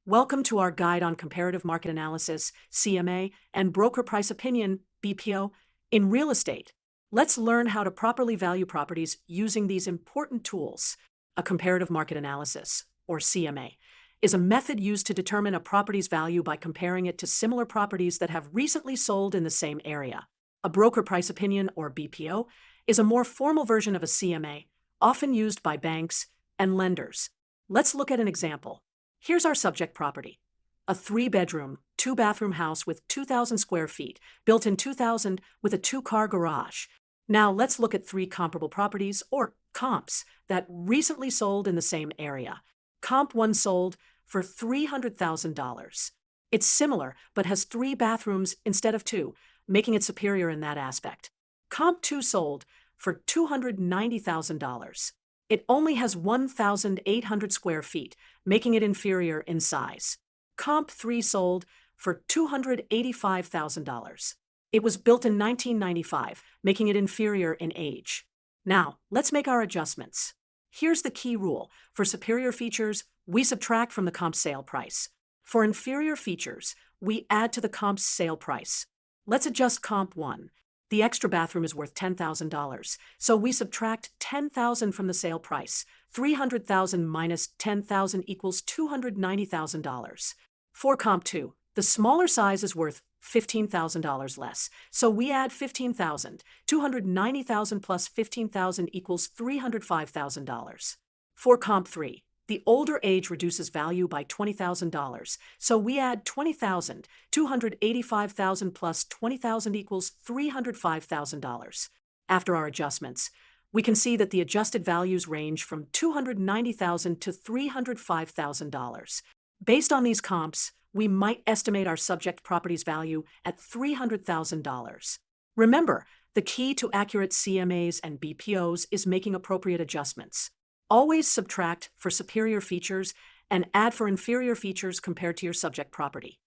Welcome to our guide on Comparative Market Analysis, CMA, and Broker Price Opinion, BPO, in real estate. Let's learn how to properly value properties using these important tools. A comparative market analysis, or CMA, is a method used to determine a property's value by comparing it to similar properties that have recently sold in the same area. A broker price opinion, or BPO, is a more formal version of a CMA, often used by banks and lenders. Let's look at an example. Here's our subject property: a 3-bedroom, 2-bathroom house with 2,000 square feet, built in 2000 with a 2-car garage. Now let's look at 3 comparable properties, or comps, that recently sold in the same area. Comp 1 sold for $300,000. It's similar, but has 3 bathrooms instead of 2, making it superior in that aspect. Comp 2 sold for $290,000. It only has 1,800 square feet, making it inferior in size. Comp 3 sold for $285,000. It was built in 1995, making it inferior in age. Now, let's make our adjustments. Here's the key rule. For superior features, we subtract from the comp's sale price. For inferior features, we add to the comp's sale price. Let's adjust Comp 1. The extra bathroom is worth $10,000, so we subtract $10,000 from the sale price. $300,000 minus $10,000 equals $290,000. For Comp 2, the smaller size is worth $15,000 less, so we add $15,000. $290,000 plus $15,000 equals $305,000. For Comp 3, the older age reduces value by $20,000, so we add $20,000. $285,000 plus $20,000 equals $305,000. After our adjustments, we can see that the adjusted values range from $290,000 to $305,000. Based on these comps, we might estimate our subject property's value at $300,000. Remember, the key to accurate CMAs and BPOs is making appropriate adjustments. Always subtract for superior features and add for inferior features compared to your subject property.